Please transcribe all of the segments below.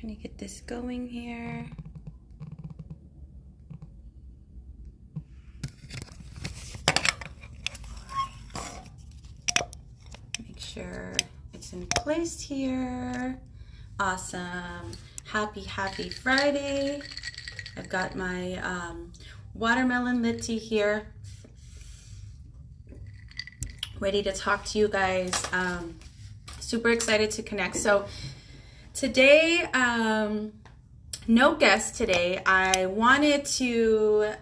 Trying to get this going here. Make sure it's in place here. Awesome. Happy Friday. I've got my watermelon lit tea here, ready to talk to you guys. Super excited to connect. So today, no guest today. I wanted to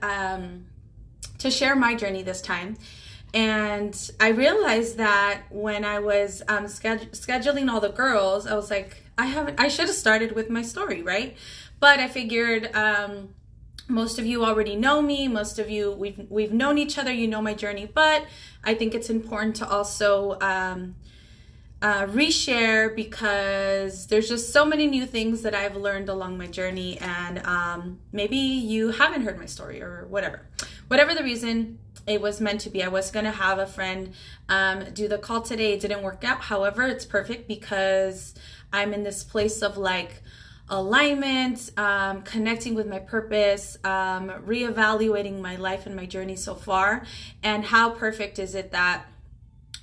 share my journey this time. And I realized that when I was scheduling all the girls, I was like, I should have started with my story, right? But I figured most of you already know me. Most of you, we've known each other. You know my journey. But I think it's important to also reshare, because there's just so many new things that I've learned along my journey, and maybe you haven't heard my story or whatever the reason. It was meant to be. I was going to have a friend do the call today. It didn't work out. However, it's perfect because I'm in this place of like alignment, connecting with my purpose, reevaluating my life and my journey so far. And how perfect is it that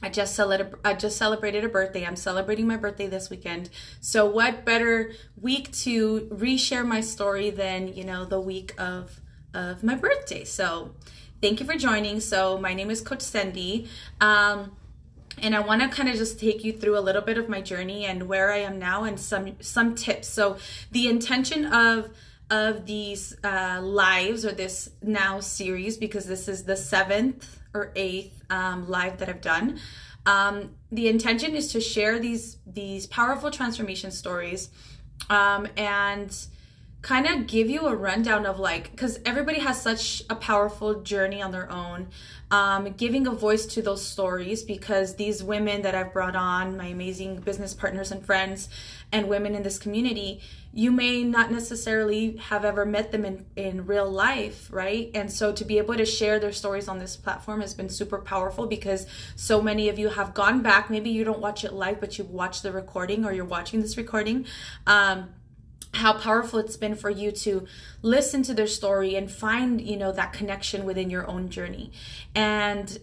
I just celebrated a birthday. I'm celebrating my birthday this weekend. So what better week to reshare my story than, the week of my birthday. So thank you for joining. So my name is Coach Cindy. And I want to kind of just take you through a little bit of my journey and where I am now, and some tips. So the intention of these lives, or this now series, because this is the 7th or 8th live that I've done. The intention is to share these powerful transformation stories, and kind of give you a rundown of because everybody has such a powerful journey on their own, giving a voice to those stories, because these women that I've brought on, my amazing business partners and friends and women in this community, you may not necessarily have ever met them in real life, right? And so to be able to share their stories on this platform has been super powerful, because so many of you have gone back. Maybe you don't watch it live, but you've watched the recording, or you're watching this recording. How powerful it's been for you to listen to their story and find, that connection within your own journey. And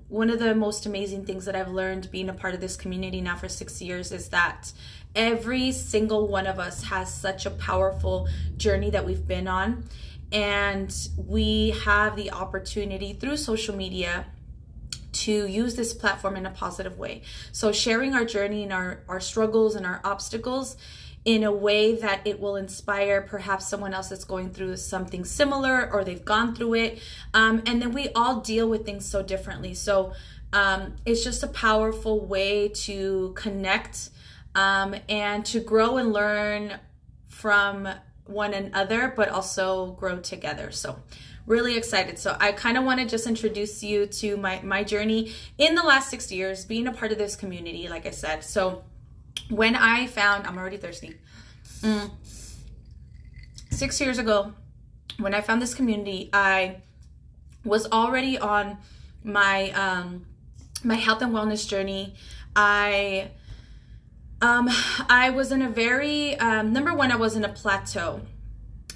one of the most amazing things that I've learned being a part of this community now for 6 years is that every single one of us has such a powerful journey that we've been on. And we have the opportunity through social media to use this platform in a positive way. So sharing our journey and our struggles and our obstacles in a way that it will inspire perhaps someone else that's going through something similar, or they've gone through it. And then we all deal with things so differently. So it's just a powerful way to connect and to grow and learn from one another, but also grow together. So really excited. So I kind of want to just introduce you to my journey in the last 6 years being a part of this community, like I said. So when I found, I'm already thirsty. 6 years ago, when I found this community, I was already on my my health and wellness journey. I was in a very number one, I was in a plateau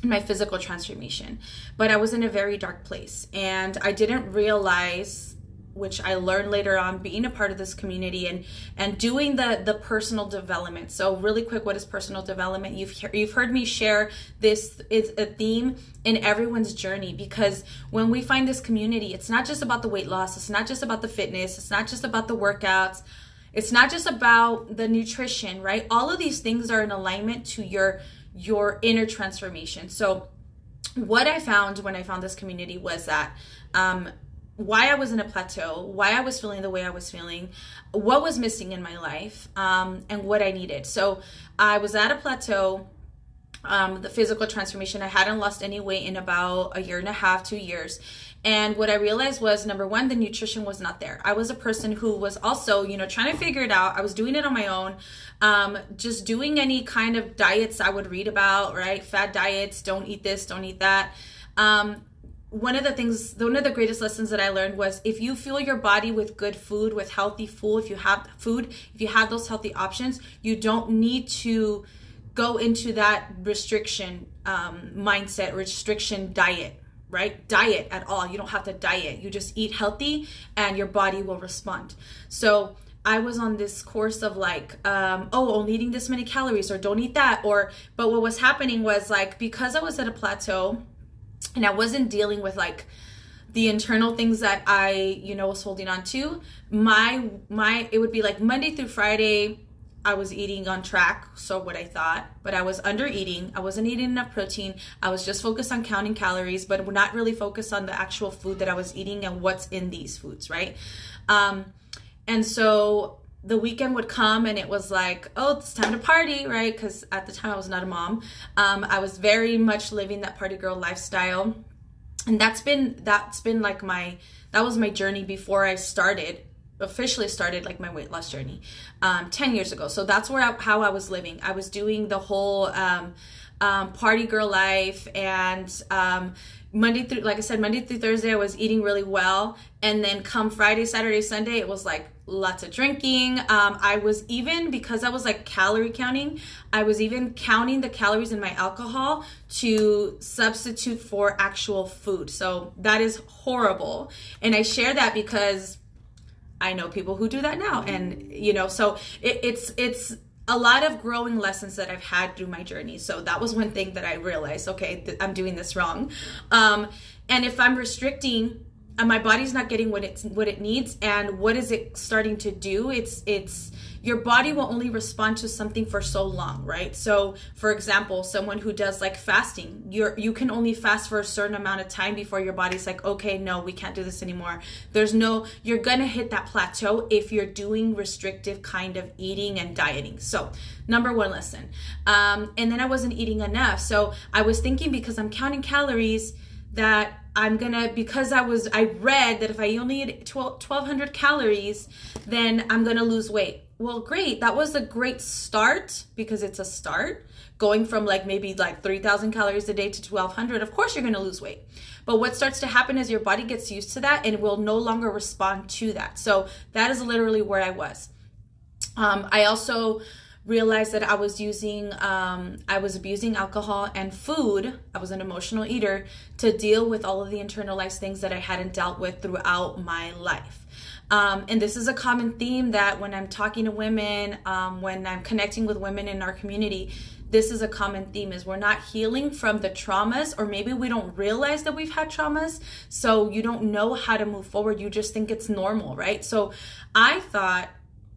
in my physical transformation, but I was in a very dark place, and I didn't realize, which I learned later on being a part of this community and doing the personal development. So really quick, what is personal development? You've heard me share this. It's a theme in everyone's journey, because when we find this community, it's not just about the weight loss. It's not just about the fitness. It's not just about the workouts. It's not just about the nutrition, right? All of these things are in alignment to your inner transformation. So what I found when I found this community was that why I was in a plateau, why I was feeling the way I was feeling, what was missing in my life, and what I needed. So I was at a plateau, the physical transformation. I hadn't lost any weight in about a year and a half, 2 years. And what I realized was, number one, the nutrition was not there. I was a person who was also, trying to figure it out. I was doing it on my own, just doing any kind of diets I would read about, right? Fad diets, don't eat this, don't eat that. One of the greatest lessons that I learned was, if you fuel your body with good food, with healthy food, if you have those healthy options, you don't need to go into that restriction mindset, restriction diet, right? Diet at all. You don't have to diet. You just eat healthy and your body will respond. So I was on this course of like, only eating this many calories, or don't eat that. But what was happening was like, because I was at a plateau and I wasn't dealing with like the internal things that I, was holding on to, it would be like Monday through Friday, I was eating on track, so what I thought, but I was under eating. I wasn't eating enough protein. I was just focused on counting calories, but not really focused on the actual food that I was eating and what's in these foods, right? And so the weekend would come and it was like, oh, it's time to party, right? Because at the time I was not a mom. I was very much living that party girl lifestyle. And that's been like that was my journey before I officially started like my weight loss journey 10 years ago. So that's how I was living. I was doing the whole party girl life, and Monday through Thursday I was eating really well, and then come Friday, Saturday, Sunday it was like lots of drinking. I was even, because I was like calorie counting, I was even counting the calories in my alcohol to substitute for actual food. So that is horrible, and I share that because I know people who do that now, and so it's a lot of growing lessons that I've had through my journey. So that was one thing that I realized, okay, I'm doing this wrong. And if I'm restricting, my body's not getting what it needs, and what is it starting to do? It's your body will only respond to something for so long, right? So for example, someone who does like fasting, you can only fast for a certain amount of time before your body's like, okay, no, we can't do this anymore. You're gonna hit that plateau if you're doing restrictive kind of eating and dieting. So number one lesson. And then I wasn't eating enough. So I was thinking, because I'm counting calories, that I read that if I only eat 1,200 calories, then I'm gonna lose weight. Well, great. That was a great start, because it's a start. Going from like maybe like 3,000 calories a day to 1,200, of course you're going to lose weight. But what starts to happen is your body gets used to that and it will no longer respond to that. So that is literally where I was. I also realized that I was abusing alcohol and food. I was an emotional eater to deal with all of the internalized things that I hadn't dealt with throughout my life. And this is a common theme that when I'm talking to women, when I'm connecting with women in our community, this is a common theme, is we're not healing from the traumas, or maybe we don't realize that we've had traumas. So you don't know how to move forward. You just think it's normal, right? So I thought,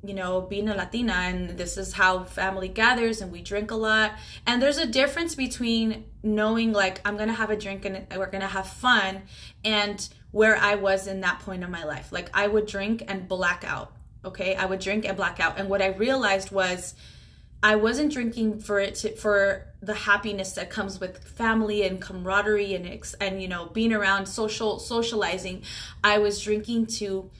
being a Latina, and this is how family gathers and we drink a lot. And there's a difference between knowing like I'm going to have a drink and we're going to have fun, and where I was in that point of my life. Like I would drink and black out. Okay. I would drink and black out. And what I realized was I wasn't drinking for the happiness that comes with family and camaraderie and being around socializing. I was drinking to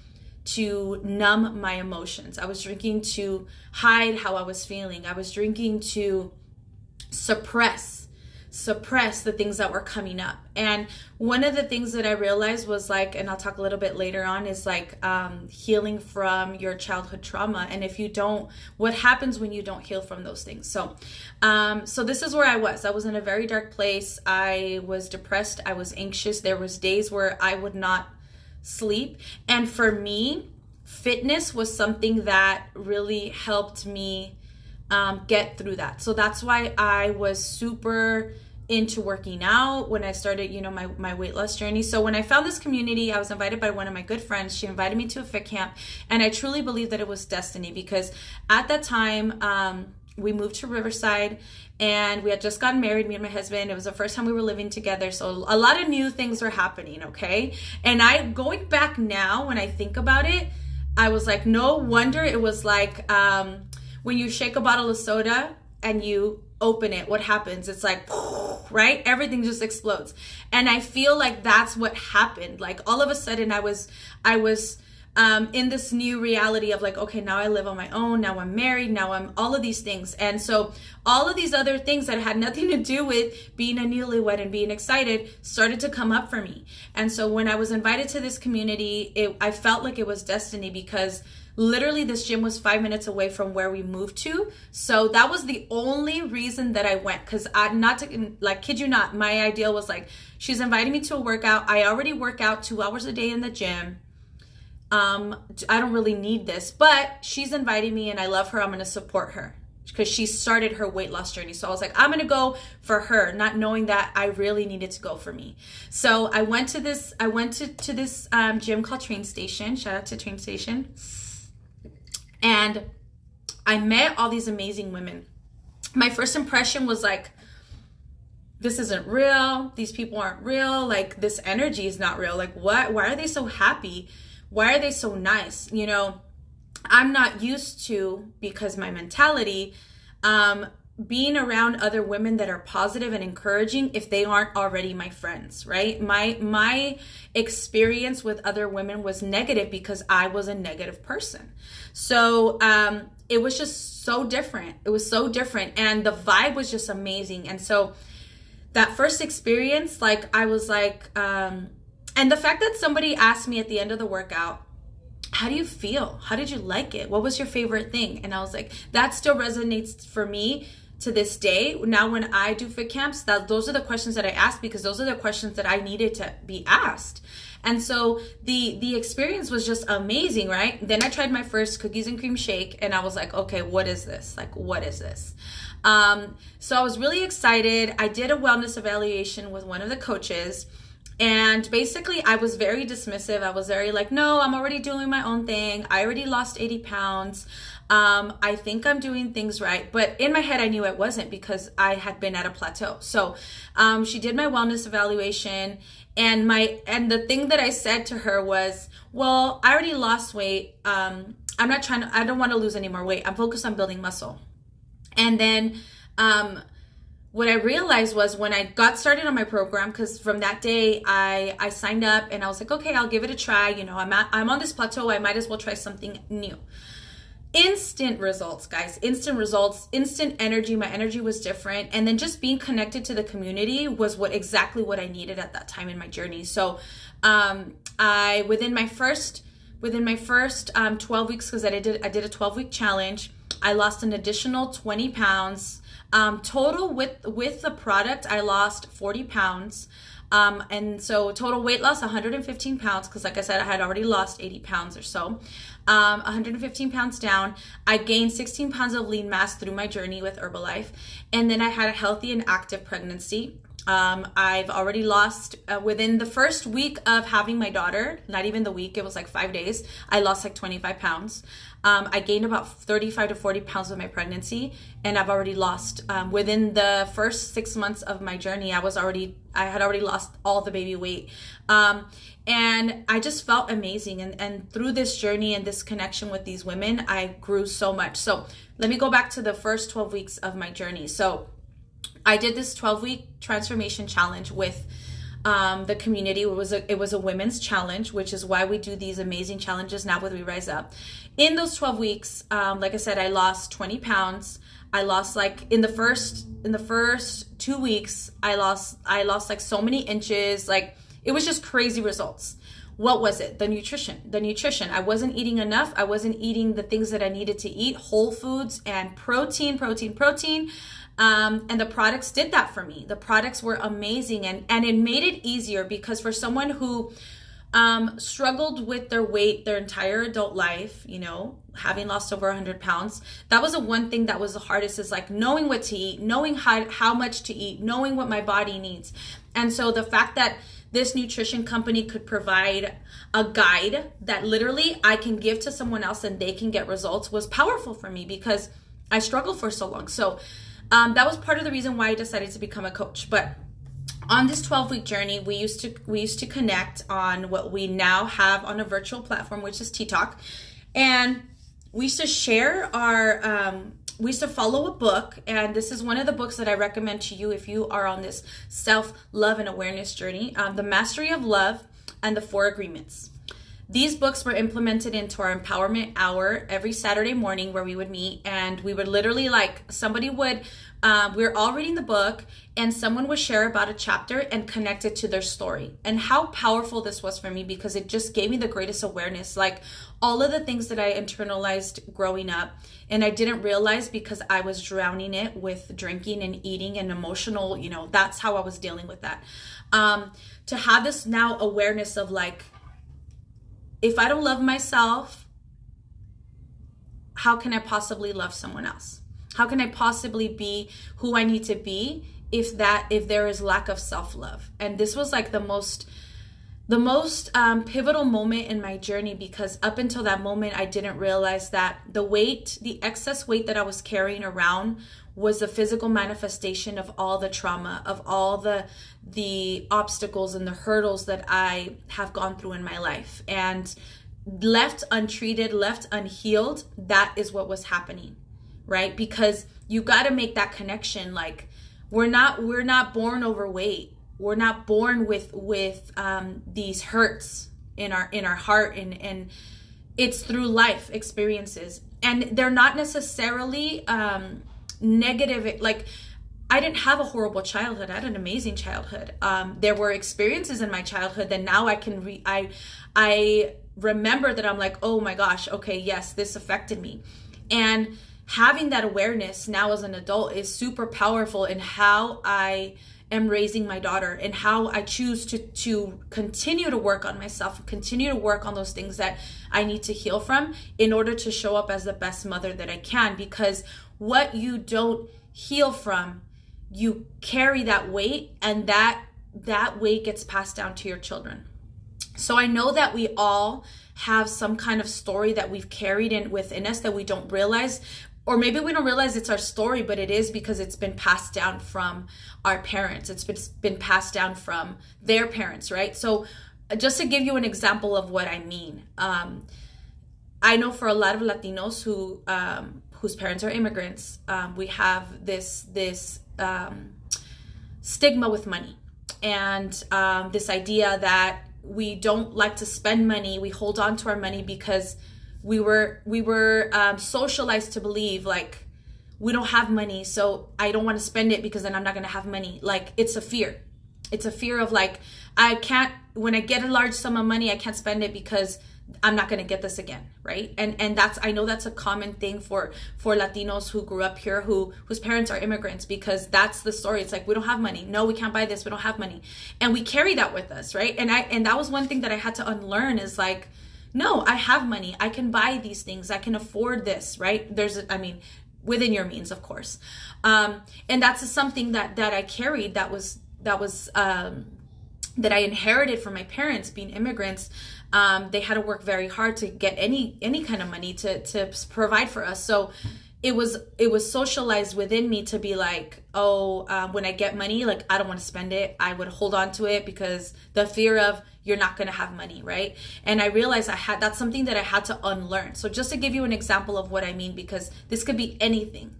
numb my emotions. I was drinking to hide how I was feeling. I was drinking to suppress the things that were coming up. And one of the things that I realized was like, and I'll talk a little bit later on, is like healing from your childhood trauma. And if you don't, what happens when you don't heal from those things? So this is where I was. I was in a very dark place. I was depressed. I was anxious. There was days where I would not sleep. And for me, fitness was something that really helped me get through that. So that's why I was super into working out when I started, my weight loss journey. So when I found this community, I was invited by one of my good friends. She invited me to a fit camp, and I truly believe that it was destiny, because at that time, we moved to Riverside and we had just gotten married, me and my husband. It was the first time we were living together. So a lot of new things were happening. Okay. And going back now, when I think about it, I was like, no wonder it was like, when you shake a bottle of soda and you open it, what happens? It's like, right? Everything just explodes. And I feel like that's what happened. Like all of a sudden I was in this new reality of like, okay, now I live on my own. Now I'm married. Now I'm all of these things. And so all of these other things that had nothing to do with being a newlywed and being excited started to come up for me. And so when I was invited to this community, I felt like it was destiny, because Literally, this gym was 5 minutes away from where we moved to. So that was the only reason that I went. Because not to, like, kid you not, my idea was like, she's inviting me to a workout. I already work out 2 hours a day in the gym. I don't really need this, but she's inviting me and I love her. I'm going to support her because she started her weight loss journey. So I was like, I'm going to go for her, not knowing that I really needed to go for me. So I went to this gym called Train Station. Shout out to Train Station. And I met all these amazing women. My first impression was like, this isn't real. These people aren't real. Like, this energy is not real. Like, what? Why are they so happy? Why are they so nice? You know, I'm not used to, because my mentality, being around other women that are positive and encouraging if they aren't already my friends, right? My experience with other women was negative because I was a negative person. So it was just so different. It was so different. And the vibe was just amazing. And so that first experience, like, I was like, and the fact that somebody asked me at the end of the workout, how do you feel? How did you like it? What was your favorite thing? And I was like, that still resonates for me to this day. Now, when I do fit camps, those are the questions that I ask, because those are the questions that I needed to be asked. And so the experience was just amazing, right? Then I tried my first cookies and cream shake and I was like, okay, what is this? Like, what is this? So I was really excited. I did a wellness evaluation with one of the coaches. And basically, I was very dismissive. I was very like, no, I'm already doing my own thing. I already lost 80 pounds. I think I'm doing things right. But in my head, I knew it wasn't, because I had been at a plateau. So she did my wellness evaluation. And the thing that I said to her was, well, I already lost weight. I don't want to lose any more weight. I'm focused on building muscle. And then what I realized was, when I got started on my program, because from that day I signed up and I was like, okay, I'll give it a try. You know, I'm on this plateau. I might as well try something new. Instant results, guys, instant results, instant energy. My energy was different. And then just being connected to the community was exactly what I needed at that time in my journey. So within my first 12 weeks, because I did a 12-week challenge, I lost an additional 20 pounds. Total with the product, I lost 40 pounds. And so total weight loss, 115 pounds. Cause like I said, I had already lost 80 pounds or so, 115 pounds down. I gained 16 pounds of lean mass through my journey with Herbalife. And then I had a healthy and active pregnancy. I've already lost, within the first week of having my daughter, not even the week, it was like 5 days, I lost like 25 pounds. I gained about 35 to 40 pounds with my pregnancy, and I've already lost, within the first 6 months of my journey, I had already lost all the baby weight. And I just felt amazing. And through this journey and this connection with these women, I grew so much. So let me go back to the first 12 weeks of my journey. So I did this 12-week transformation challenge with the community. It was a women's challenge, which is why we do these amazing challenges now with We Rise Up. In those 12 weeks, like I said, I lost 20 pounds. I lost, like, in the first 2 weeks, I lost like so many inches. Like, it was just crazy results. What was it? The nutrition. I wasn't eating enough. I wasn't eating the things that I needed to eat, whole foods and protein. And the products did that for me. The products were amazing, and it made it easier, because for someone who struggled with their weight their entire adult life, you know, having lost over 100 pounds, that was the one thing that was the hardest, is like knowing what to eat, knowing how much to eat, knowing what my body needs. And so the fact that this nutrition company could provide a guide that literally I can give to someone else and they can get results was powerful for me, because I struggled for so long. So that was part of the reason why I decided to become a coach. But on this 12-week journey, we used to connect on what we now have on a virtual platform, which is TikTok. And we used to share we used to follow a book. And this is one of the books that I recommend to you if you are on this self-love and awareness journey, The Mastery of Love and the Four Agreements. These books were implemented into our empowerment hour every Saturday morning where we would meet, and we would literally we were all reading the book and someone would share about a chapter and connect it to their story. And how powerful this was for me, because it just gave me the greatest awareness, like all of the things that I internalized growing up and I didn't realize because I was drowning it with drinking and eating and emotional, that's how I was dealing with that. To have this now awareness of like, if I don't love myself, how can I possibly love someone else? How can I possibly be who I need to be if there is lack of self-love? And this was like the most pivotal moment in my journey, because up until that moment, I didn't realize that the excess weight that I was carrying around was the physical manifestation of all the trauma, of all the obstacles and the hurdles that I have gone through in my life. And left untreated, left unhealed, that is what was happening, right? Because you got to make that connection. Like, we're not born overweight. We're not born with these hurts in our heart, and it's through life experiences, and they're not necessarily negative. Like, I didn't have a horrible childhood. I had an amazing childhood. There were experiences in my childhood that now I remember that I'm like, oh my gosh, okay, yes, this affected me. And having that awareness now as an adult is super powerful in how I am raising my daughter and how I choose to continue to work on myself, continue to work on those things that I need to heal from in order to show up as the best mother that I can. Because what you don't heal from, you carry that weight, and that weight gets passed down to your children. So I know that we all have some kind of story that we've carried within us that we don't realize. Or maybe we don't realize it's our story, but it is because it's been passed down from our parents. It's been passed down from their parents, right? So just to give you an example of what I mean, I know for a lot of Latinos whose parents are immigrants, we have this stigma with money, and this idea that we don't like to spend money. We hold on to our money because we were socialized to believe like, we don't have money, so I don't want to spend it because then I'm not going to have money. Like, it's a fear. It's a fear of like, when I get a large sum of money, I can't spend it because I'm not going to get this again, right? And I know that's a common thing for Latinos who grew up here, whose parents are immigrants, because that's the story. It's like, we don't have money. No, we can't buy this. We don't have money. And we carry that with us, right? And that was one thing that I had to unlearn, is like, no, I have money. I can buy these things. I can afford this, right? Within your means, of course. And that's something that I carried that I inherited from my parents being immigrants. They had to work very hard to get any kind of money to provide for us. So it was socialized within me to be like, when I get money, like, I don't want to spend it. I would hold on to it because the fear of, you're not going to have money, right? And I realized that's something that I had to unlearn. So just to give you an example of what I mean, because this could be anything.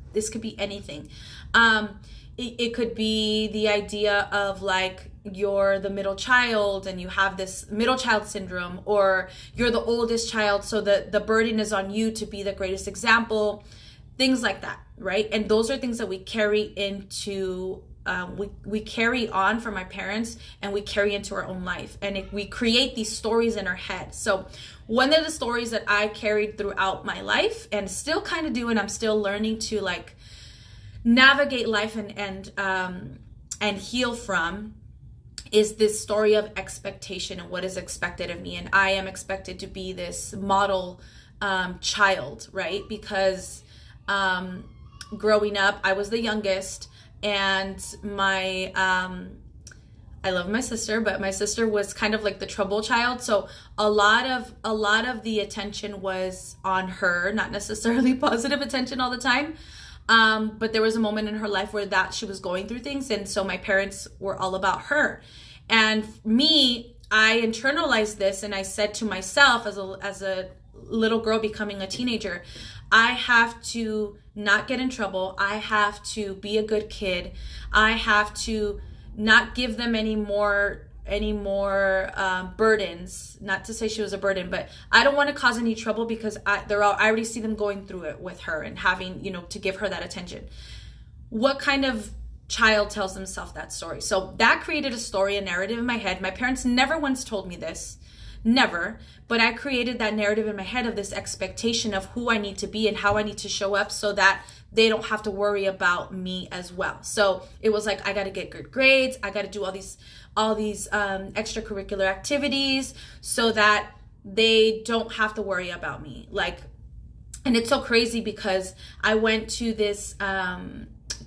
It could be the idea of like, you're the middle child and you have this middle child syndrome, or you're the oldest child, so the burden is on you to be the greatest example, things like that, right? And those are things that we carry into we carry on from our parents, and we carry into our own life, and we create these stories in our head. So one of the stories that I carried throughout my life, and still kind of do, and I'm still learning to like navigate life and heal from, is this story of expectation and what is expected of me. And I am expected to be this model child, right? Because growing up, I was the youngest, and I love my sister, but my sister was kind of like the trouble child. So a lot of the attention was on her, not necessarily positive attention all the time. But there was a moment in her life where she was going through things. And so my parents were all about her. And me, I internalized this, and I said to myself as a little girl becoming a teenager, I have to not get in trouble. I have to be a good kid. I have to not give them any more burdens. Not to say she was a burden, but I don't want to cause any trouble because I already see them going through it with her and having, to give her that attention. What kind of child tells themselves that story? So that created a story, a narrative in my head. My parents never once told me this, never, but I created that narrative in my head of this expectation of who I need to be and how I need to show up so that they don't have to worry about me as well. So it was like, I got to get good grades. I got to do all these extracurricular activities so that they don't have to worry about me. And it's so crazy because I went to this,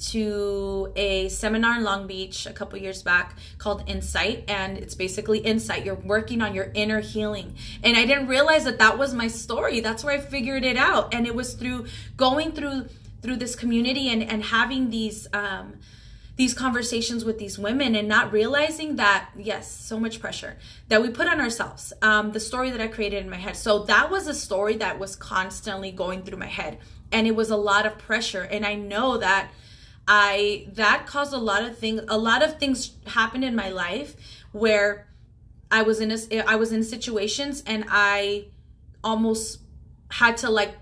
to a seminar in Long Beach a couple years back called Insight, and it's basically insight. You're working on your inner healing, and I didn't realize that was my story. That's where I figured it out, and it was through going through this community and having these conversations with these women and not realizing that, yes, so much pressure that we put on ourselves. The story that I created in my head. So that was a story that was constantly going through my head, and it was a lot of pressure. And I know that that caused a lot of things happened in my life where I was in situations and I almost had to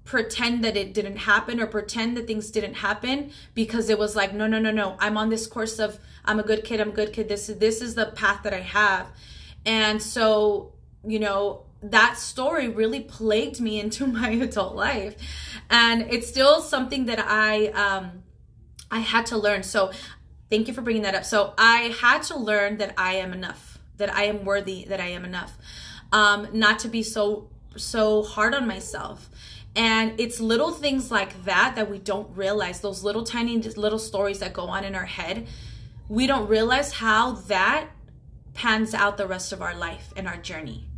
pretend that it didn't happen or pretend that things didn't happen because it was like, no. I'm on this course of, I'm a good kid. This is the path that I have. And so, that story really plagued me into my adult life. And it's still something that I had to learn. So thank you for bringing that up. So I had to learn that I am enough, that I am worthy, that I am enough, not to be so hard on myself. And it's little things like that we don't realize, those little tiny little stories that go on in our head. We don't realize how that pans out the rest of our life and our journey.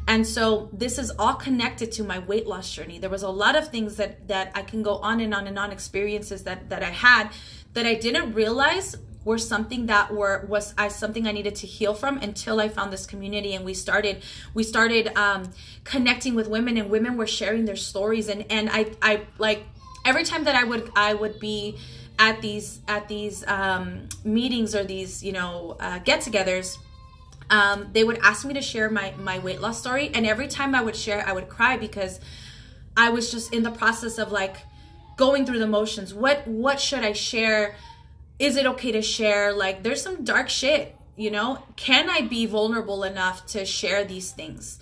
And so this is all connected to my weight loss journey. There was a lot of things that I can go on and on and on, experiences that I had that I didn't realize were something that was something I needed to heal from until I found this community and we started connecting with women, and women were sharing their stories, and I like every time that I would be at these meetings or these get-togethers. They would ask me to share my weight loss story, and every time I would share, I would cry because I was just in the process of going through the motions. What should I share? Is it okay to share? There's some dark shit, Can I be vulnerable enough to share these things?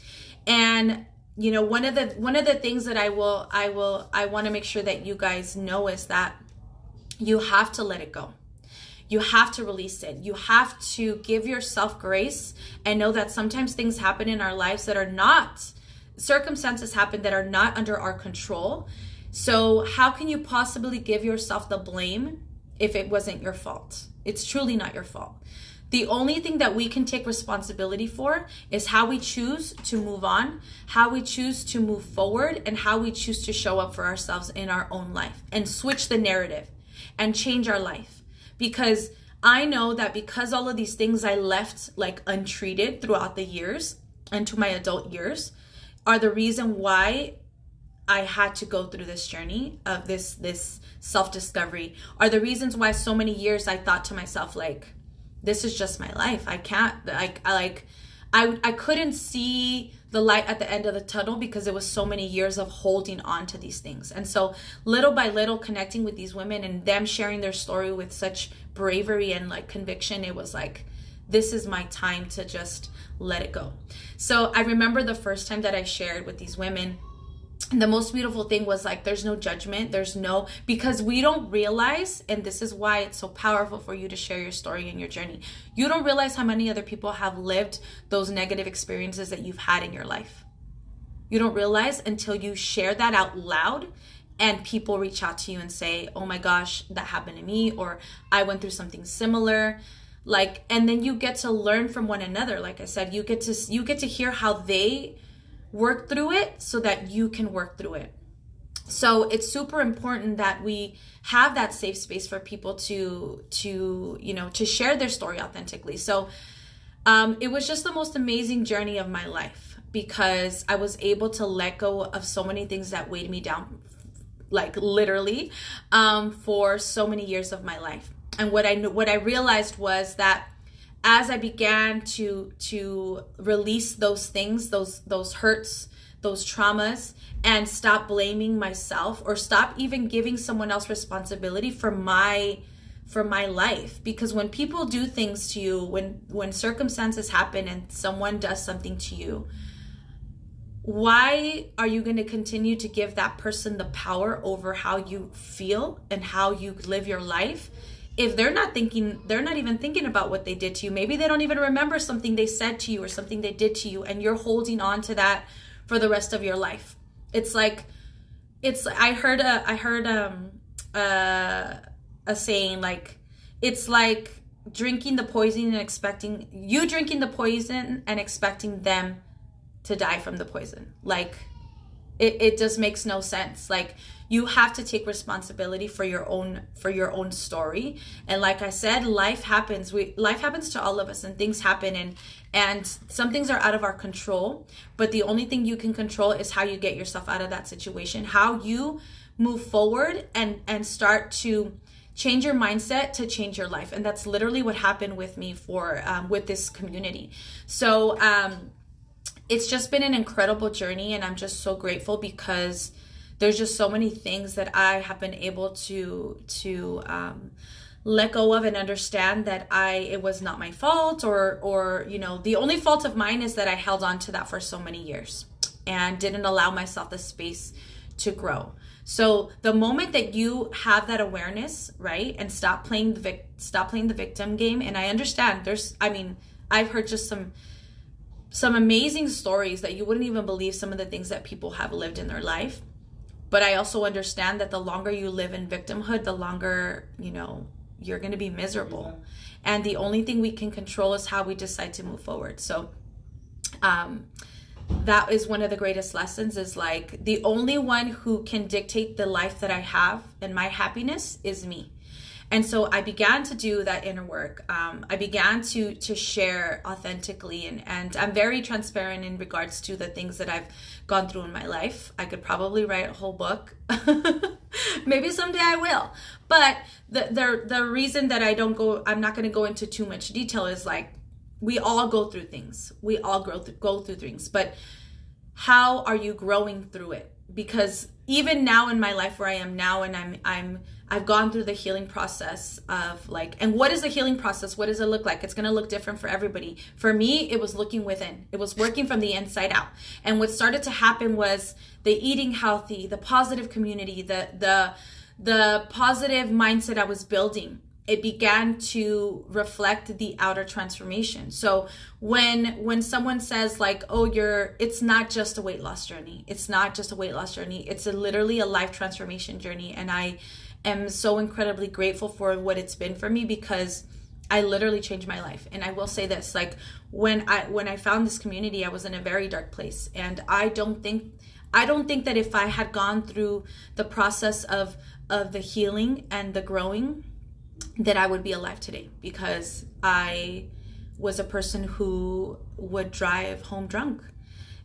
And one of the things that I want to make sure that you guys know is that you have to let it go. You have to release it. You have to give yourself grace and know that sometimes things happen in our lives that are not, circumstances happen that are not under our control. So how can you possibly give yourself the blame if it wasn't your fault? It's truly not your fault. The only thing that we can take responsibility for is how we choose to move on, how we choose to move forward, and how we choose to show up for ourselves in our own life and switch the narrative and change our life. Because I know that because all of these things I left untreated throughout the years into my adult years are the reason why I had to go through this journey of this self-discovery, are the reasons why so many years I thought to myself, this is just my life. I can't, I couldn't see the light at the end of the tunnel because it was so many years of holding on to these things. And so little by little connecting with these women and them sharing their story with such bravery and conviction, it was this is my time to just let it go. So I remember the first time that I shared with these women, the most beautiful thing was there's no judgment. Because we don't realize, and this is why it's so powerful for you to share your story and your journey. You don't realize how many other people have lived those negative experiences that you've had in your life. You don't realize until you share that out loud and people reach out to you and say, oh my gosh, that happened to me, or I went through something similar. And then you get to learn from one another. Like I said, you get to hear how they work through it so that you can work through it. So it's super important that we have that safe space for people to share their story authentically. So it was just the most amazing journey of my life because I was able to let go of so many things that weighed me down, literally, for so many years of my life. And what I realized was that as I began to release those things, those hurts, those traumas, and stop blaming myself, or stop even giving someone else responsibility for my life. Because when people do things to you, when circumstances happen and someone does something to you, why are you going to continue to give that person the power over how you feel and how you live your life if they're not even thinking about what they did to you? Maybe they don't even remember something they said to you or something they did to you, and you're holding on to that for the rest of your life. I heard a saying, like, it's like drinking the poison and expecting them to die from the poison. Like, it just makes no sense. Like, you have to take responsibility for your own story. And like I said, life happens to all of us, and things happen, and some things are out of our control, but the only thing you can control is how you get yourself out of that situation, how you move forward and start to change your mindset to change your life. And that's literally what happened with me with this community. So it's just been an incredible journey, and I'm just so grateful because there's just so many things that I have been able to let go of and understand that it was not my fault, or the only fault of mine is that I held on to that for so many years and didn't allow myself the space to grow. So the moment that you have that awareness, right, and stop playing the victim game, and I understand I've heard just some amazing stories that you wouldn't even believe, some of the things that people have lived in their life. But I also understand that the longer you live in victimhood, the longer, you're going to be miserable. Yeah. And the only thing we can control is how we decide to move forward. So that is one of the greatest lessons, is like, the only one who can dictate the life that I have and my happiness is me. And so I began to do that inner work. I began to share authentically, and I'm very transparent in regards to the things that I've gone through in my life. I could probably write a whole book. Maybe someday I will. But the reason that I'm not going to go into too much detail is, like, we all go through things. We all go through things. But how are you growing through it? Because even now in my life where I am now, and I've gone through the healing process of, like, and what is the healing process? What does it look like? It's going to look different for everybody. For me, it was looking within. It was working from the inside out. And what started to happen was the eating healthy, the positive community, the positive mindset I was building. It began to reflect the outer transformation. So when someone says, like, oh, it's not just a weight loss journey. It's not just a weight loss journey. It's literally a life transformation journey. And I am so incredibly grateful for what it's been for me, because I literally changed my life. And I will say this, like, when I found this community, I was in a very dark place. And I don't think that if I had gone through the process of the healing and the growing, that I would be alive today, because I was a person who would drive home drunk.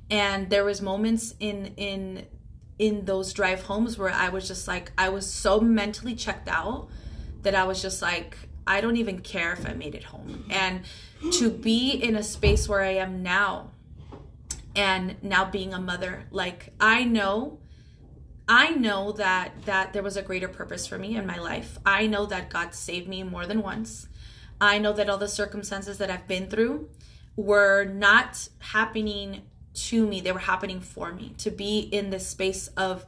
And there was moments in those drive homes where I was just like, I was so mentally checked out that I was just like, I don't even care if I made it home. And to be in a space where I am now, and now being a mother, like, I know that there was a greater purpose for me in my life. I know that God saved me more than once. I know that all the circumstances that I've been through were not happening to me. They were happening for me, to be in this space of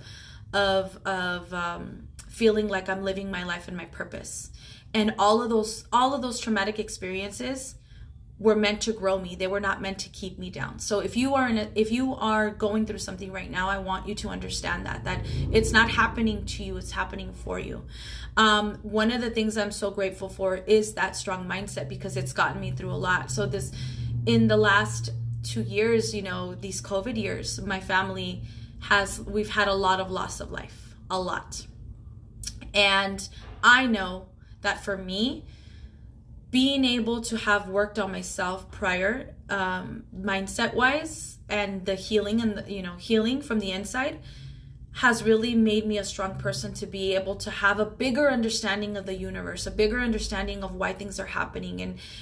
feeling like I'm living my life and my purpose. And all of those traumatic experiences were meant to grow me. They were not meant to keep me down. So if you are going through something right now, I want you to understand that it's not happening to you, it's happening for you. One of the things I'm so grateful for is that strong mindset, because it's gotten me through a lot. So in the last 2 years, these COVID years, my family we've had a lot of loss of life, a lot. And I know that for me, being able to have worked on myself prior, mindset wise, and the healing and healing from the inside has really made me a strong person to be able to have a bigger understanding of the universe, a bigger understanding of why things are happening.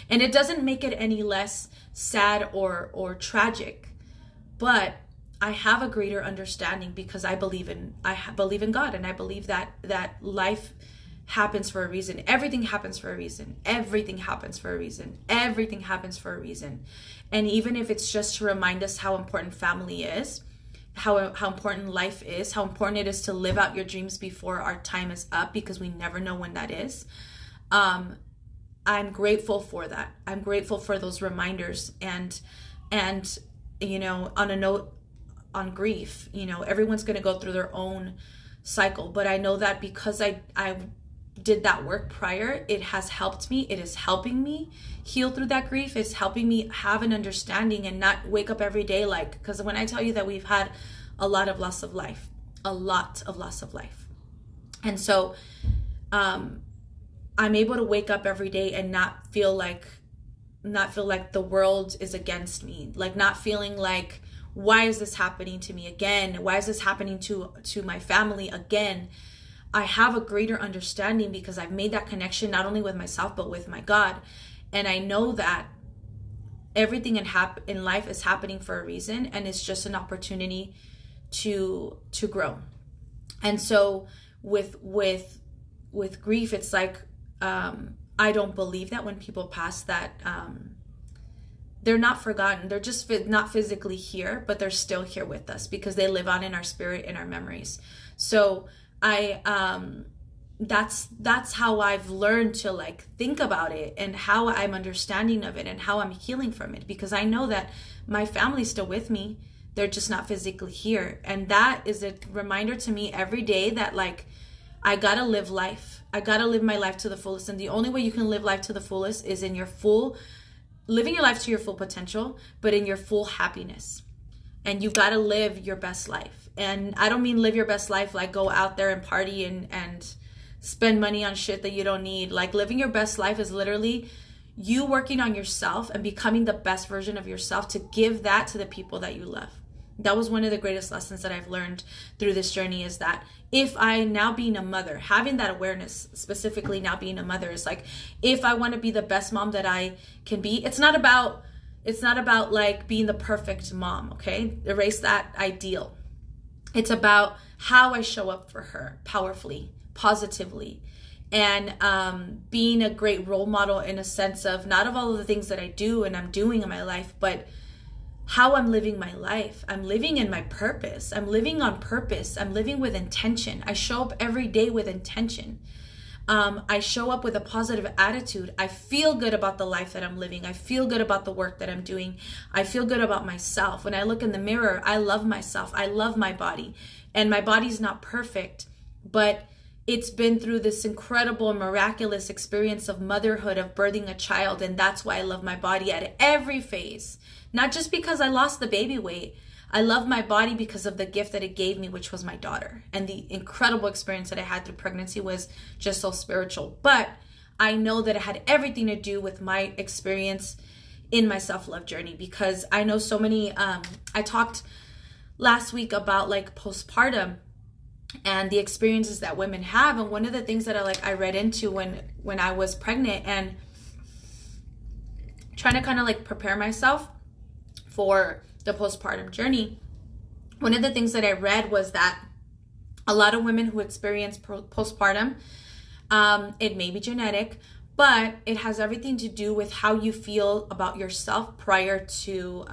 And it doesn't make it any less sad or tragic, but I have a greater understanding because I believe in God, and I believe that life happens for a reason. Everything happens for a reason. Everything happens for a reason. Everything happens for a reason. And even if it's just to remind us how important family is, how important life is, how important it is to live out your dreams before our time is up, because we never know when that is. I'm grateful for that. I'm grateful for those reminders. And you know, on a note on grief, you know, everyone's going to go through their own cycle, but I know that because I did that work prior, it has helped me. It is helping me heal through that grief. It's helping me have an understanding and not wake up every day like, because when I tell you that we've had a lot of loss of life, and so I'm able to wake up every day and not feel like the world is against me, like not feeling like, why is this happening to me again? Why is this happening to my family again? I have a greater understanding because I've made that connection not only with myself but with my God. And I know that everything in life is happening for a reason, and it's just an opportunity to grow. And so with grief, it's like I don't believe that when people pass that they're not forgotten. They're just not physically here, but they're still here with us because they live on in our spirit, in our memories. So that's how I've learned to like think about it, and how I'm understanding of it, and how I'm healing from it, because I know that my family's still with me. They're just not physically here. And that is a reminder to me every day that like, I gotta live life. I gotta live my life to the fullest. And the only way you can live life to the fullest is in living your life to your full potential, but in your full happiness. And you gotta live your best life. And I don't mean live your best life like go out there and party and spend money on shit that you don't need. Like living your best life is literally you working on yourself and becoming the best version of yourself to give that to the people that you love. That was one of the greatest lessons that I've learned through this journey, is that if I now being a mother, having that awareness, specifically now being a mother, is like, if I want to be the best mom that I can be, it's not about like being the perfect mom, okay? Erase that ideal. It's about how I show up for her powerfully, positively, and being a great role model in a sense of not of all of the things that I do and I'm doing in my life, but how I'm living my life. I'm living in my purpose. I'm living on purpose. I'm living with intention. I show up every day with intention. I show up with a positive attitude. I feel good about the life that I'm living. I feel good about the work that I'm doing. I feel good about myself. When I look in the mirror, I love myself. I love my body. And my body's not perfect, but it's been through this incredible, miraculous experience of motherhood, of birthing a child. And that's why I love my body at every phase. Not just because I lost the baby weight. I love my body because of the gift that it gave me, which was my daughter. And the incredible experience that I had through pregnancy was just so spiritual. But I know that it had everything to do with my experience in my self-love journey, because I know so many, I talked last week about like postpartum and the experiences that women have. And one of the things that I read into when I was pregnant and trying to kind of like prepare myself for the postpartum journey, one of the things that I read was that a lot of women who experience postpartum, it may be genetic, but it has everything to do with how you feel about yourself prior to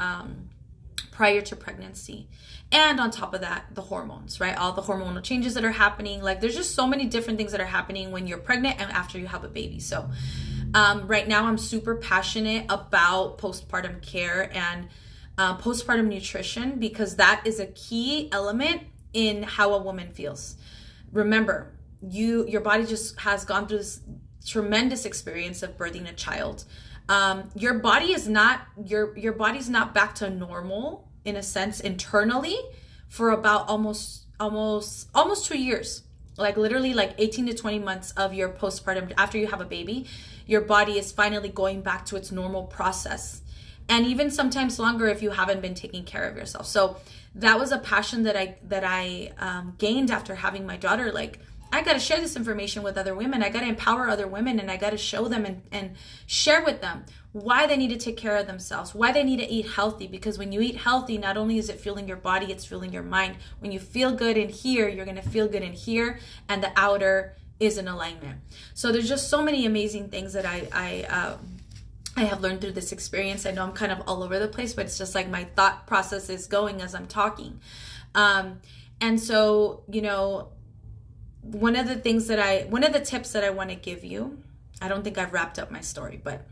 pregnancy. And on top of that, the hormones, right? All the hormonal changes that are happening. Like there's just so many different things that are happening when you're pregnant and after you have a baby. So right now I'm super passionate about postpartum care and postpartum nutrition, because that is a key element in how a woman feels. Remember, your body just has gone through this tremendous experience of birthing a child. Your body is not your body's not back to normal in a sense internally for about almost 2 years. Like literally like 18 to 20 months of your postpartum after you have a baby, your body is finally going back to its normal process. and even sometimes longer if you haven't been taking care of yourself. So that was a passion that I gained after having my daughter. Like, I got to share this information with other women. I got to empower other women, and I got to show them and share with them why they need to take care of themselves, why they need to eat healthy. Because when you eat healthy, not only is it fueling your body, it's fueling your mind. When you feel good in here, you're going to feel good in here, and the outer is in alignment. So there's just so many amazing things that I have learned through this experience. I know I'm kind of all over the place, but it's just like my thought process is going as I'm talking. And so, you know, one of the tips that I want to give you, I don't think I've wrapped up my story, but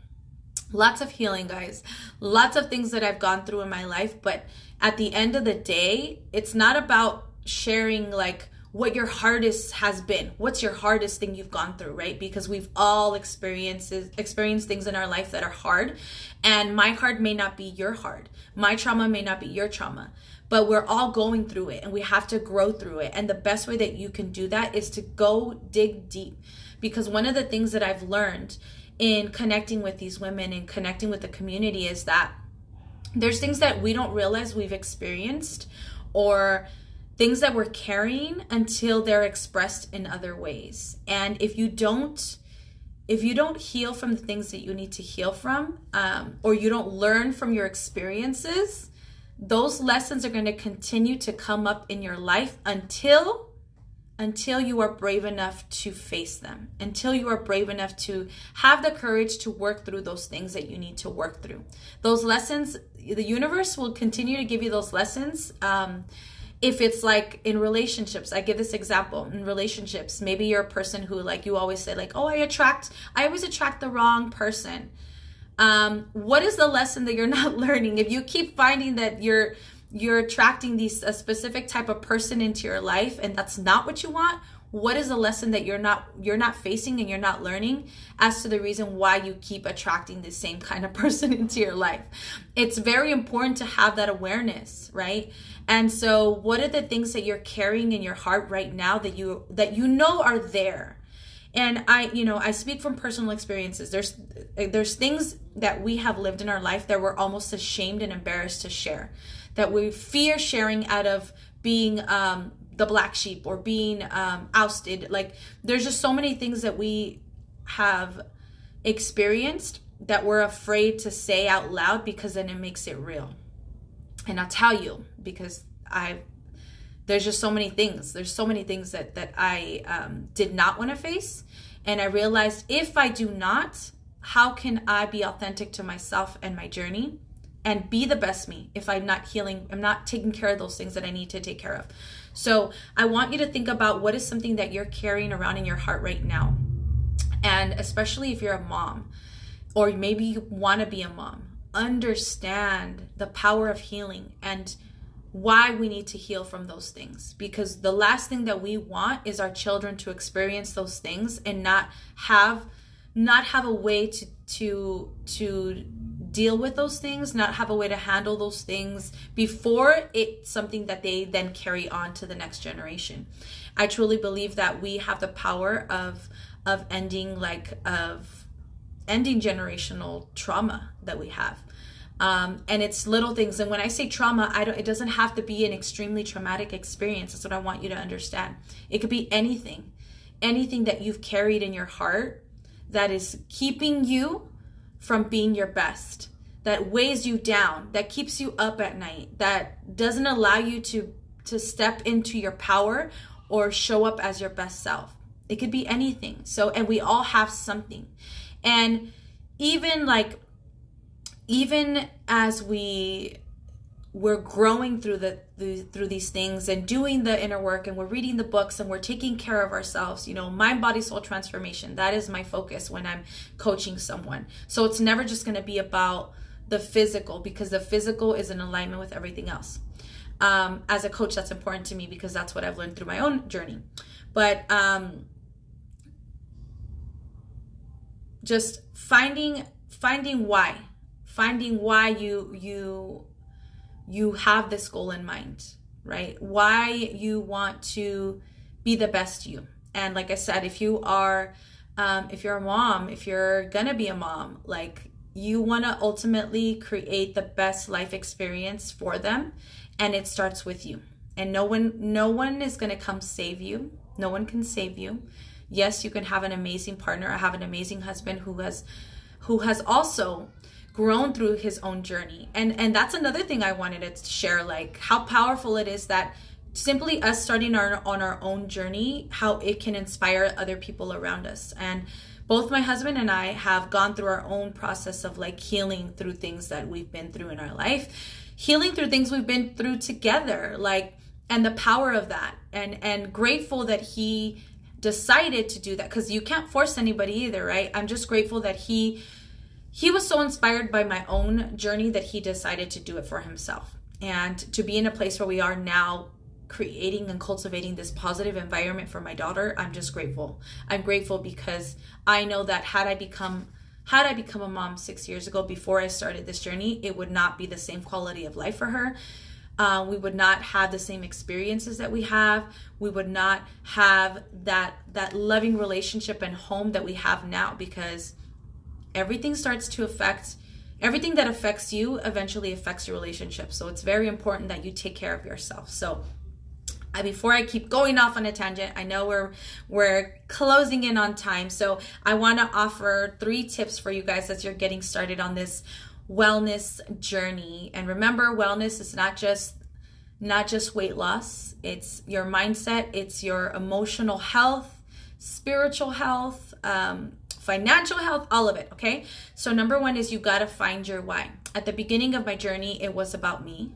lots of healing, guys, lots of things that I've gone through in my life. But at the end of the day, it's not about sharing like what your hardest has been. What's your hardest thing you've gone through, right? Because we've all experienced things in our life that are hard, and my hard may not be your hard. My trauma may not be your trauma, but we're all going through it, and we have to grow through it. And the best way that you can do that is to go dig deep. Because one of the things that I've learned in connecting with these women and connecting with the community is that there's things that we don't realize we've experienced, or things that we're carrying until they're expressed in other ways. And if you don't heal from the things that you need to heal from, or you don't learn from your experiences, those lessons are going to continue to come up in your life until you are brave enough to face them, until you are brave enough to have the courage to work through those things that you need to work through. Those lessons, the universe will continue to give you those lessons. If it's like in relationships, I give this example in relationships. Maybe you're a person who, like, you always say like, oh, I always attract the wrong person. What is the lesson that you're not learning? If you keep finding that you're attracting a specific type of person into your life, and that's not what you want, what is the lesson that you're not facing and you're not learning as to the reason why you keep attracting the same kind of person into your life? It's very important to have that awareness, right? And so what are the things that you're carrying in your heart right now that you know are there? And I speak from personal experiences. There's things that we have lived in our life that we're almost ashamed and embarrassed to share, that we fear sharing out of being the black sheep or being ousted. Like, there's just so many things that we have experienced that we're afraid to say out loud, because then it makes it real. And I'll tell you, because there's just so many things. There's so many things that I did not want to face. And I realized, if I do not, how can I be authentic to myself and my journey and be the best me if I'm not healing, I'm not taking care of those things that I need to take care of? So I want you to think about what is something that you're carrying around in your heart right now. And especially if you're a mom, or maybe you want to be a mom, understand the power of healing and why we need to heal from those things. Because the last thing that we want is our children to experience those things and not have a way to deal with those things, not have a way to handle those things before it's something that they then carry on to the next generation. I truly believe that we have the power of ending generational trauma that we have. And it's little things. And when I say trauma, it doesn't have to be an extremely traumatic experience. That's what I want you to understand. It could be anything that you've carried in your heart that is keeping you from being your best, that weighs you down, that keeps you up at night, that doesn't allow you to step into your power or show up as your best self. It could be anything. So, and we all have something. And even as we're growing through through these things and doing the inner work, and we're reading the books and we're taking care of ourselves, mind, body, soul transformation, that is my focus when I'm coaching someone. So it's never just going to be about the physical, because the physical is in alignment with everything else. As a coach, that's important to me because that's what I've learned through my own journey. But just finding why you have this goal in mind, right? Why you want to be the best you. And like I said, if you're a mom, if you're gonna be a mom, like, you want to ultimately create the best life experience for them, and it starts with you. And no one is going to come save you. No one can save you. Yes, you can have an amazing partner. I have an amazing husband who has also grown through his own journey. And that's another thing I wanted to share, like how powerful it is that simply us starting on our own journey, how it can inspire other people around us. And both my husband and I have gone through our own process of like healing through things that we've been through in our life, healing through things we've been through together, like, and the power of that, and grateful that he decided to do that, because you can't force anybody either, right? I'm just grateful that he was so inspired by my own journey that he decided to do it for himself, and to be in a place where we are now, creating and cultivating this positive environment for my daughter. I'm just grateful. I'm grateful because I know that had I become a mom 6 years ago, before I started this journey, it would not be the same quality of life for her. We would not have the same experiences that we have. We would not have that loving relationship and home that we have now, because everything that affects you eventually affects your relationship. So it's very important that you take care of yourself. So before I keep going off on a tangent, I know we're closing in on time. So I want to offer 3 tips for you guys as you're getting started on this wellness journey. And remember, wellness is not just weight loss. It's your mindset, it's your emotional health, spiritual health, financial health, all of it. Okay. So number 1 is you got to find your why. At the beginning of my journey, it was about me.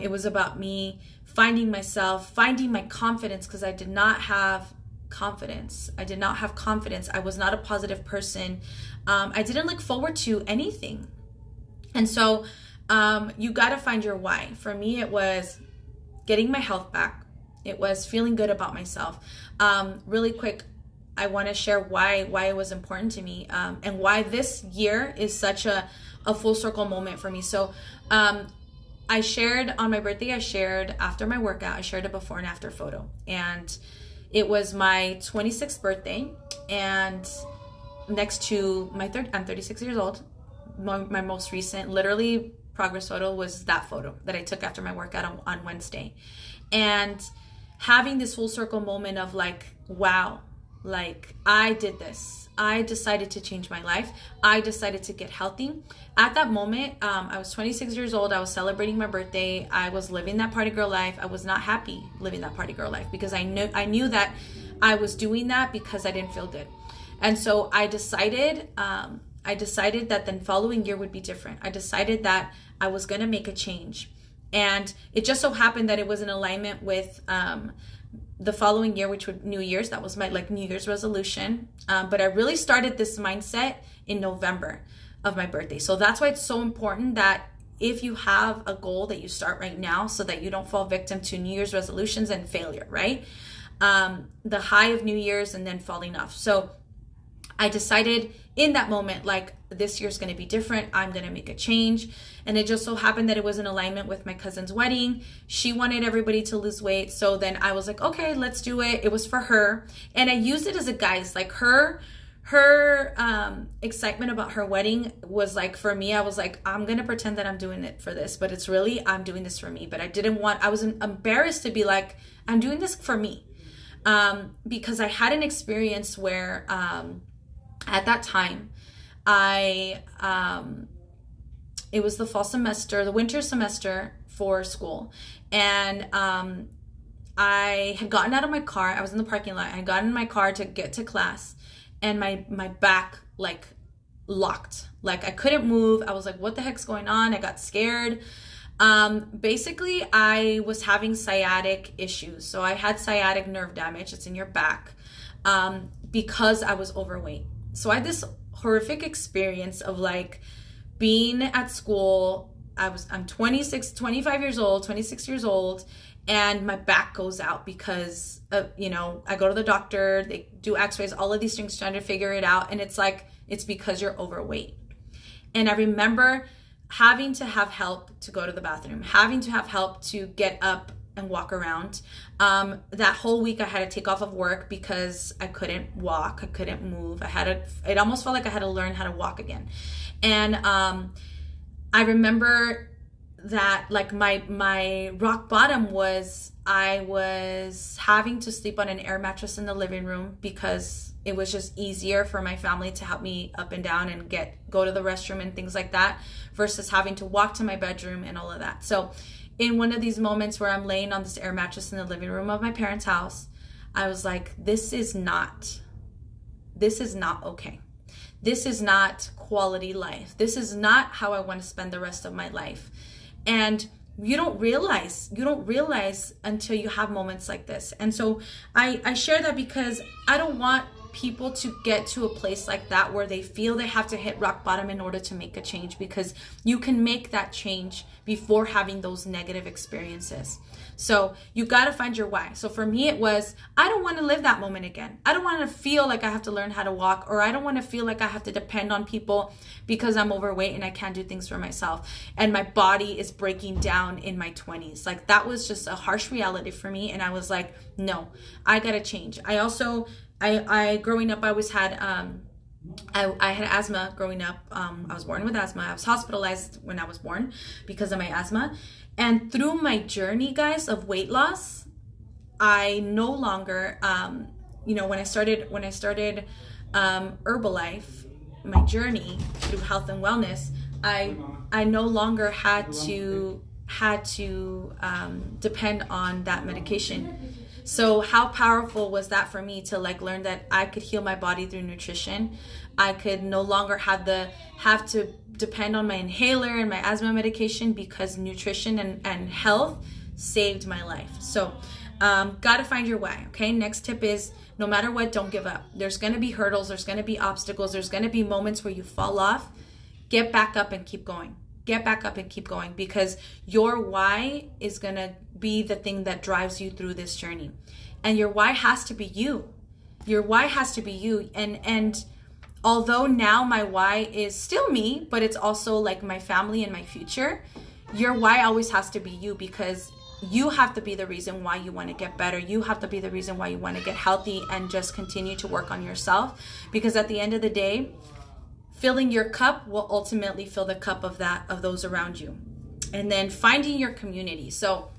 It was about me finding myself, finding my confidence, because I did not have confidence. I was not a positive person. I didn't look forward to anything. And so you got to find your why. For me, it was getting my health back. It was feeling good about myself. Really quick, I want to share why it was important to me, and why this year is such a full circle moment for me. So I shared on my birthday, after my workout, I shared a before and after photo. And it was my 26th birthday. And next to I'm 36 years old. My most recent, literally, progress photo was that photo that I took after my workout on Wednesday. And having this full circle moment of like, wow, like I did this. I decided to change my life. I decided to get healthy. At that moment, I was 26 years old. I was celebrating my birthday. I was living that party girl life. I was not happy living that party girl life, because I knew that I was doing that because I didn't feel good. And so I decided that the following year would be different. I decided that I was going to make a change. And it just so happened that it was in alignment with the following year, which would New Year's. That was my New Year's resolution. But I really started this mindset in November of my birthday. So that's why it's so important that if you have a goal, that you start right now, so that you don't fall victim to New Year's resolutions and failure, right? The high of New Year's and then falling off. So I decided in that moment, like, this year's going to be different. I'm going to make a change. And it just so happened that it was in alignment with my cousin's wedding. She wanted everybody to lose weight. So then I was like, okay, let's do it. It was for her. And I used it as a guise. Like her excitement about her wedding was like, for me, I was like, I'm going to pretend that I'm doing it for this, but it's really, I'm doing this for me. But I was embarrassed to be like, I'm doing this for me. Because I had an experience where, at that time, it was the fall semester, the winter semester for school. And I had gotten out of my car. I was in the parking lot. I had gotten in my car to get to class, and my back like locked. Like I couldn't move. I was like, what the heck's going on? I got scared. Basically, I was having sciatic issues. So I had sciatic nerve damage. It's in your back, because I was overweight. So I had this horrific experience of like being at school. I'm 25 years old, 26 years old, and my back goes out because I go to the doctor, they do x-rays, all of these things, trying to figure it out. And it's like, it's because you're overweight. And I remember having to have help to go to the bathroom, having to have help to get up and walk around. That whole week I had to take off of work because I couldn't walk, I couldn't move. It almost felt like I had to learn how to walk again. And I remember that like my rock bottom was I was having to sleep on an air mattress in the living room because it was just easier for my family to help me up and down and go to the restroom and things like that, versus having to walk to my bedroom and all of that. So in one of these moments where I'm laying on this air mattress in the living room of my parents' house, I was like, this is not okay. This is not quality life. This is not how I want to spend the rest of my life. And you don't realize until you have moments like this. And so I share that because I don't want people to get to a place like that where they feel they have to hit rock bottom in order to make a change, because you can make that change before having those negative experiences. So you got to find your why. So for me, it was, I don't want to live that moment again. I don't want to feel like I have to learn how to walk, or I don't want to feel like I have to depend on people because I'm overweight and I can't do things for myself. And my body is breaking down in my 20s. Like that was just a harsh reality for me. And I was like, no, I got to change. I also, I growing up, I always had, I had asthma growing up. I was born with asthma. I was hospitalized when I was born because of my asthma. And through my journey, guys, of weight loss, I no longer, when I started Herbalife, my journey through health and wellness, I no longer had to depend on that medication. So how powerful was that for me to like learn that I could heal my body through nutrition? I could no longer have to depend on my inhaler and my asthma medication, because nutrition and health saved my life. So got to find your why. Okay. Next tip is, no matter what, don't give up. There's going to be hurdles. There's going to be obstacles. There's going to be moments where you fall off. Get back up and keep going. Get back up and keep going, because your why is going to be the thing that drives you through this journey. And your why has to be you. Your why has to be you. And although now my why is still me, but it's also like my family and my future, your why always has to be you, because you have to be the reason why you want to get better. You have to be the reason why you want to get healthy and just continue to work on yourself, because at the end of the day, filling your cup will ultimately fill the cup of those around you. And then finding your community. So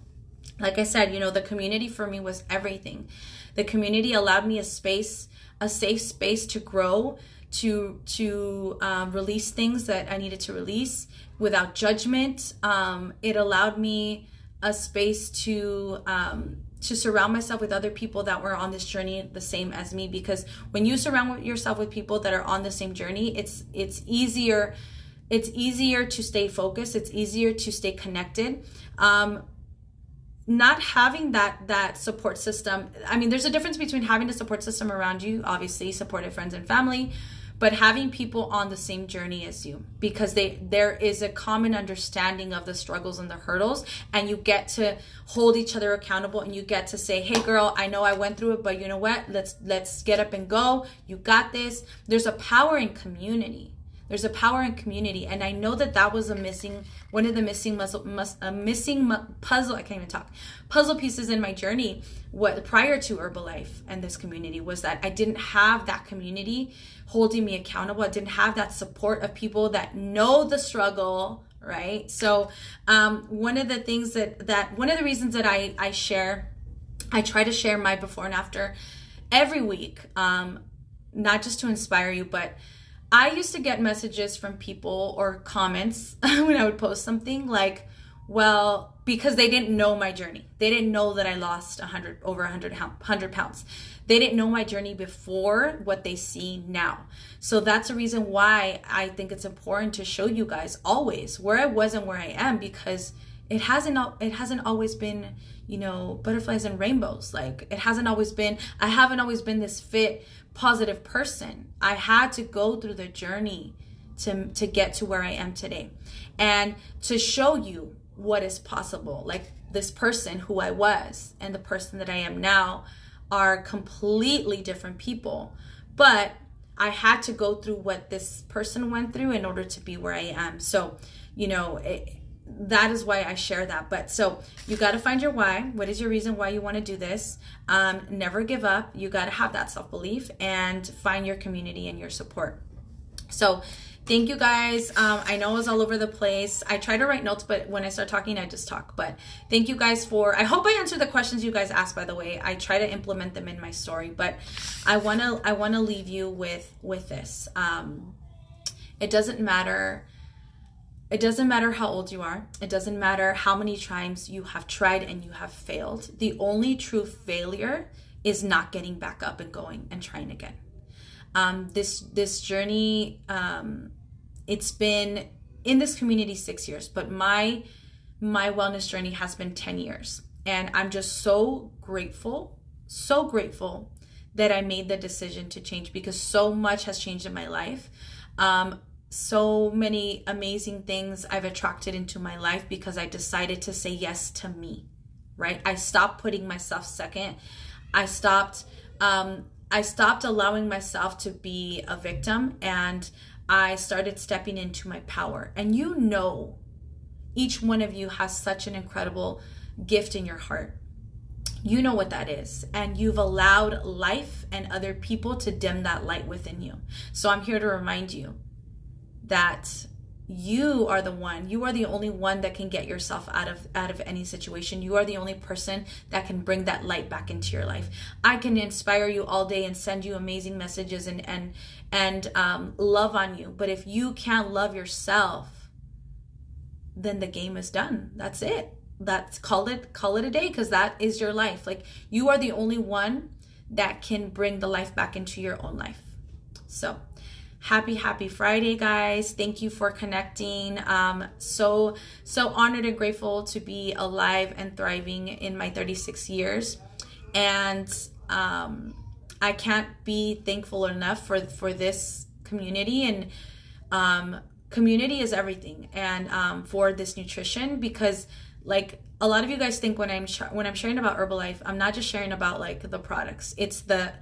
like I said, the community for me was everything. The community allowed me a safe space to grow, to release things that I needed to release without judgment. It allowed me a space to surround myself with other people that were on this journey the same as me, because when you surround yourself with people that are on the same journey, it's easier to stay focused. It's easier to stay connected. Not having that support system. I mean, there's a difference between having a support system around you, obviously supportive friends and family, but having people on the same journey as you, because there is a common understanding of the struggles and the hurdles, and you get to hold each other accountable, and you get to say, hey girl, I know I went through it, but you know what? Let's get up and go. You got this. There's a power in community. There's a power in community. And I know that was one of the missing puzzle pieces in my journey. What prior to Herbalife and this community was that I didn't have that community holding me accountable. I didn't have that support of people that know the struggle, right? So one of the reasons that I try to share my before and after every week, not just to inspire you, but I used to get messages from people or comments when I would post something like, well, because they didn't know my journey. They didn't know that I lost over 100 pounds. They didn't know my journey before what they see now. So that's the reason why I think it's important to show you guys always where I was and where I am, because it hasn't always been, butterflies and rainbows. Like I haven't always been this fit, positive person. I had to go through the journey to get to where I am today, and to show you what is possible. Like this person who I was and the person that I am now are completely different people, but I had to go through what this person went through in order to be where I am. So, that is why I share that. But so you got to find your why. What is your reason why you want to do this? Never give up. You got to have that self-belief and find your community and your support. So thank you guys. I know I was all over the place. I try to write notes, but when I start talking, I just talk. But thank you guys I hope I answered the questions you guys asked, by the way. I try to implement them in my story, but I want to leave you with this. It doesn't matter. It doesn't matter how old you are. It doesn't matter how many times you have tried and you have failed. The only true failure is not getting back up and going and trying again. This journey, it's been in this community 6 years, but my wellness journey has been 10 years. And I'm just so grateful that I made the decision to change, because so much has changed in my life. So many amazing things I've attracted into my life because I decided to say yes to me, right? I stopped putting myself second. I stopped allowing myself to be a victim, and I started stepping into my power. And each one of you has such an incredible gift in your heart. You know what that is, and you've allowed life and other people to dim that light within you. So I'm here to remind you that you are the only one that can get yourself out of any situation. You are the only person that can bring that light back into your life. I can inspire you all day and send you amazing messages and love on you. But if you can't love yourself, then the game is done. That's it. Call it a day, because that is your life. Like, you are the only one that can bring the life back into your own life. So happy Friday, guys. Thank you for connecting. So honored and grateful to be alive and thriving in my 36 years. And I can't be thankful enough for this community. And community is everything. And for this nutrition, because like a lot of you guys think when I'm sharing about Herbalife, I'm not just sharing about like the products. It's the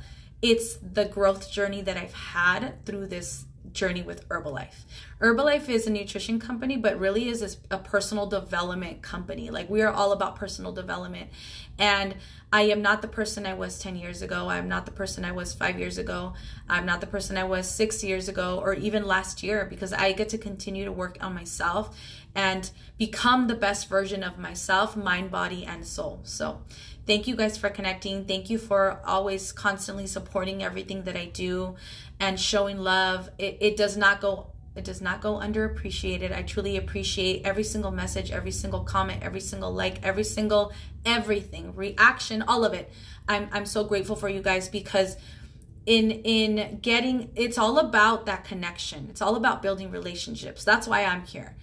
growth journey that I've had through this journey with Herbalife. Herbalife is a nutrition company, but really is a personal development company. Like, we are all about personal development. And I am not the person I was 10 years ago. I'm not the person I was 5 years ago. I'm not the person I was 6 years ago, or even last year, because I get to continue to work on myself and become the best version of myself, mind, body, and soul. So thank you guys for connecting. Thank you for always constantly supporting everything that I do and showing love. It does not go underappreciated. I truly appreciate every single message, every single comment, every single like, everything, reaction, all of it. I'm so grateful for you guys, because it's all about that connection. It's all about building relationships. That's why I'm here.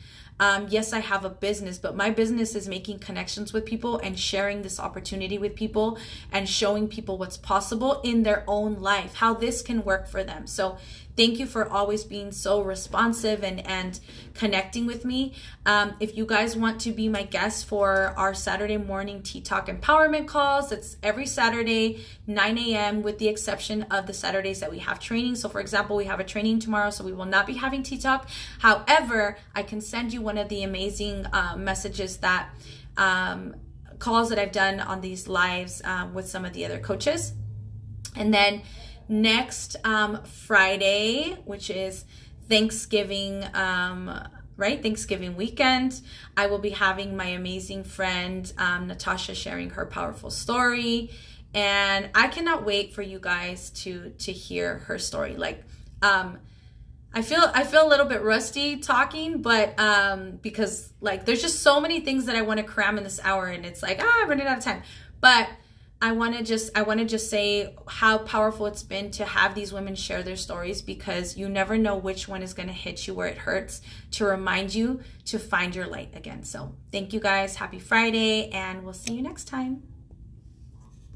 Yes, I have a business, but my business is making connections with people and sharing this opportunity with people and showing people what's possible in their own life, how this can work for them. So thank you for always being so responsive and connecting with me. If you guys want to be my guest for our Saturday morning Tea Talk Empowerment calls, it's every Saturday, 9 a.m., with the exception of the Saturdays that we have training. So for example, we have a training tomorrow, so we will not be having Tea Talk. However, I can send you one of the amazing messages that calls that I've done on these lives with some of the other coaches. And then next Friday, which is Thanksgiving, Thanksgiving weekend, I will be having my amazing friend Natasha sharing her powerful story, and I cannot wait for you guys to hear her story. Like, I feel a little bit rusty talking, but because like there's just so many things that I want to cram in this hour, and it's like I'm running out of time. But I want to just say how powerful it's been to have these women share their stories, because you never know which one is going to hit you where it hurts, to remind you to find your light again. So thank you guys. Happy Friday, and we'll see you next time.